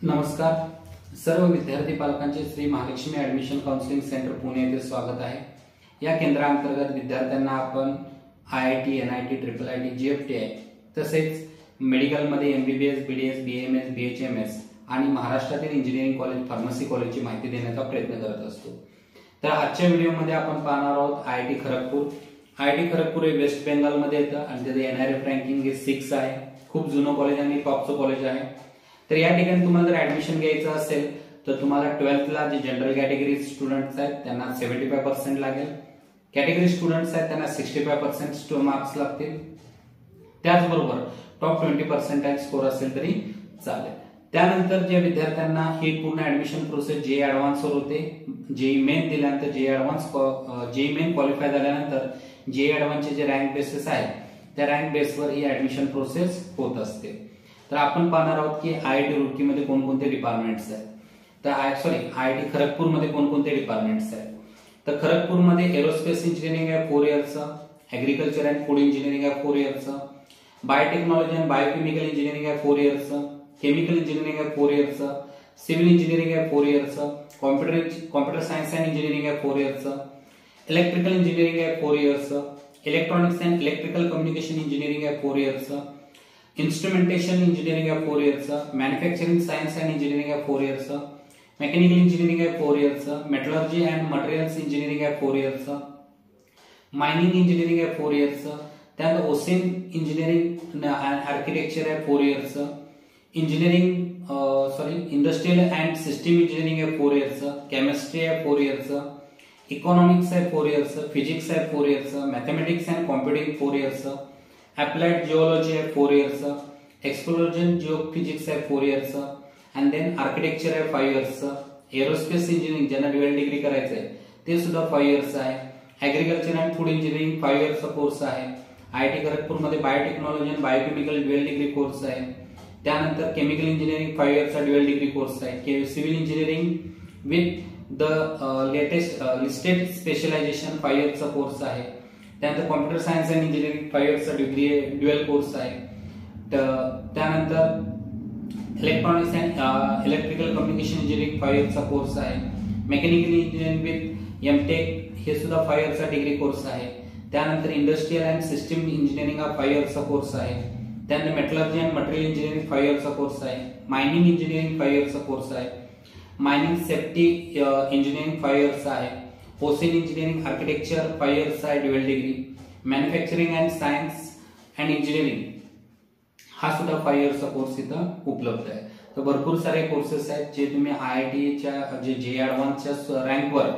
नमस्कार सर्व विद्यार्थी पालकांचे Shri Mahalakshmi admission counselling centre Pune येथे स्वागत आहे। या केंद्रांतर्गत विद्यार्थ्यांना आपण आयआयटी, एनआयटी, IIIT, जीएफटीआय तसेच मेडिकल मध्ये एमबीबीएस, बीडीएस, बीएमएस, बीएचएमएस आणि महाराष्ट्रातील इंजिनिअरिंग कॉलेज, फार्मसी कॉलेजची माहिती देण्याचा प्रयत्न करत असतो। तर आजच्या व्हिडिओमध्ये आपण पाहणार आहोत आयआयटी खरगपूर। आयआयटी खरगपूर हे वेस्ट बेंगॉल मध्ये येतं आणि त्याचे एनआरएफ रँकिंग हे 6 आहे। खूप जुनं कॉलेज आणि टॉपचं कॉलेज आहे। तर या ठिकाणी तुम्हाला जर ऍडमिशन घ्यायचं असेल तर तुम्हाला 12th ला जे जनरल कॅटेगरी स्टुडंट्स आहेत त्यांना 75% लागेल, कॅटेगरी स्टुडंट्स आहेत त्यांना 65% मार्क्स लागतील। त्याचबरोबर टॉप 20% स्कोर असेल तरी चालेल। त्यानंतर जे विद्यार्थ्यांना ही पूर्ण ऍडमिशन प्रोसेस जे ऍडव्हान्स वर होते, जे मेन दिल्यानंतर जे मेन क्वालिफाय झाल्यानंतर जे ऍडव्हान्सचे जे रँक बेसिस आहेत त्या रँक बेसवर ही ऍडमिशन प्रोसेस होत असते। तर आपण पाहणार आहोत की आयआयटी रुड़की मध्ये कोणकोणते डिपार्टमेंट्स आहेत। तर आयआयटी खरगपूर मध्ये कोणकोणते डिपार्टमेंट्स आहेत। तर खरगपूर मध्ये एरोस्पेस इंजिनिअरिंग आहे 4 इयर्सचं, ऍग्रीकल्चर अँड फूड इंजिनिअरिंग आहे 4 इयर्सचं, बायोटेक्नॉलॉजी अँड बायोकेमिकल इंजिनिअरिंग आहे 4 इयर्सचं, केमिकल इंजिनिअरिंग आहे 4 इयर्सचं, सिव्हिल इंजिनिअरिंग आहे 4 इयर्सचं, कॉम्प्युटर सायन्स अँड इंजिनिअरिंग आहे 4 इयर्सचं, इलेक्ट्रिकल इंजिनिअरिंग आहे 4 इयर्सचं, electronics and electrical communication engineering आहे 4 इयर्सचं, इंस्ट्रुमेंटेशन इंजिनिअरिंग आहे 4 इयर्सचं, मॅन्युफॅक्चरिंग सायन्स अँड इंजिनिअरिंग आहे 4 इयर्सचं, मेकॅनिकल इंजिनिअरिंग आहे 4 इयर्सचं, मेटलर्जी अँड मटेरियल्स इंजिनिअरिंग आहे 4 इयर्सचं, मायनिंग इंजिनिअरिंग आहे 4 इयर्सचं, त्यानंतर ओसेन इंजिनिअरिंग आर्किटेक्चर आहे 4 इयर्सचं, इंडस्ट्रियल अँड सिस्टम इंजिनिअरिंग आहे 4 इयर्सचं, केमिस्ट्री आहे 4 इयर्सचं, इकॉनॉमिक्स आहे 4 इयर्सचं, फिजिक्स आहे 4 इयर्सचं, मॅथमेटिक्स अँड कॉम्प्युटिंग 4 इयर्सचं, अप्लाइड जिओलॉजी आहे 4 इयर्सचं, एक्सप्लोजन जिओफिजिक्स आहे 4 इयर्सचं, अँड देन आर्किटेक्चर आहे 5 इयर्सचं, एरोस्पेस इंजिनिअरिंग ज्यांना ड्युअल डिग्री करायचं आहे ते सुद्धा 5 इयर्सचं आहे, ऍग्रीकल्चर अँड फूड इंजिनिअरिंग 5 इयर्सचा कोर्स आहे, आयआयटी खरगपूरमध्ये biotechnology and biochemical dual degree course आहे, त्यानंतर केमिकल इंजिनिअरिंग 5 इयर्सचा ड्युअल डिग्री कोर्स आहे, civil engineering with the latest listed specialization 5 इयर्सचा कोर्स आहे, त्यानंतर कॉम्प्युटर सायन्स अँड इंजिनिअरिंग 5 इयर्सचा डिग्री ड्युअल कोर्स आहे, त्यानंतर electronics and electrical communication engineering 5 इयर्सचा कोर्स आहे, मेकॅनिकल इंजिनिअरिंग विथ एमटेक हे सुद्धा 5 इयर्सचा डिग्री कोर्स आहे, त्यानंतर इंडस्ट्रियल अँड सिस्टम इंजिनिअरिंग हा 5 इयर्सचा कोर्स आहे, त्यानंतर मेटलर्जी अँड मटेरियल इंजिनिअरिंग 5 इयर्सचा कोर्स आहे, मायनिंग इंजिनिअरिंग 5 इयर्सचा कोर्स आहे, मायनिंग सेफ्टी इंजिनिअरिंग 5 इयर्सचा आहे, ओसेन इंजिनिअरिंग आर्किटेक्चर 5 इयर्सचा आहे dual degree, manufacturing and science and engineering हा सुद्धा 5 इयर्सचा कोर्स इथं उपलब्ध आहे। तर भरपूर सारे कोर्सेस आहेत जे तुम्ही आयआयटीच्या जे ऍडव्हान्सच्या रँकवर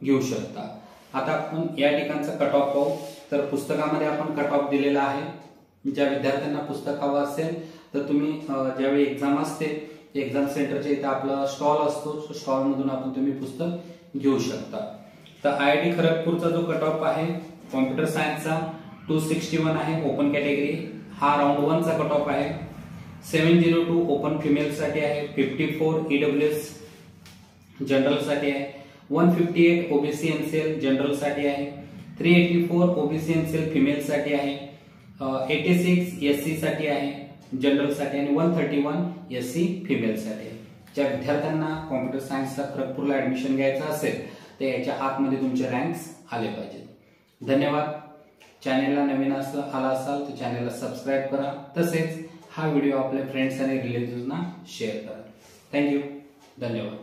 घेऊ शकता। आता आपण या ठिकाणचा कट ऑफ पाहू। तर पुस्तकामध्ये आपण कट ऑफ दिलेला आहे। ज्या विद्यार्थ्यांना पुस्तक हवं असेल तर तुम्ही ज्यावेळी एक्झाम असते एक्झाम सेंटरच्या इथे आपला स्टॉल असतो, स्टॉल मधून आपण तुम्ही पुस्तक घेऊ शकता। तर आयआयटी खरगपूरचा जो कट ऑफ आहे कॉम्प्युटर सायन्सचा 261 आहे ओपन कॅटेगरी, हा राउंड 1 चा कट ऑफ आहे, 702 ओपन फिमेल साठी आहे, 54 ईडब्ल्यूएस जनरल साठी आहे, 158 ओबीसी एनसीएल जनरल साठी आहे, 384 ओबीसी एनसीएल फिमेल साठी आहे, 86 एससी साठी आहे जनरल साठी आणि 131 एससी फिमेल साठी आहे। ज्या विद्यार्थ्यांना कॉम्प्युटर सायन्सला खरगपूरला ऍडमिशन घ्यायचं असेल तर याच्या आतमध्ये तुमचे रँक्स आले पाहिजेत। धन्यवाद। चॅनेलला नवीन आला असाल तर चॅनेलला सबस्क्राईब करा, तसेच हा व्हिडिओ आपल्या फ्रेंड्स आणि रिलेटिव्हजना शेअर करा। थँक्यू, धन्यवाद।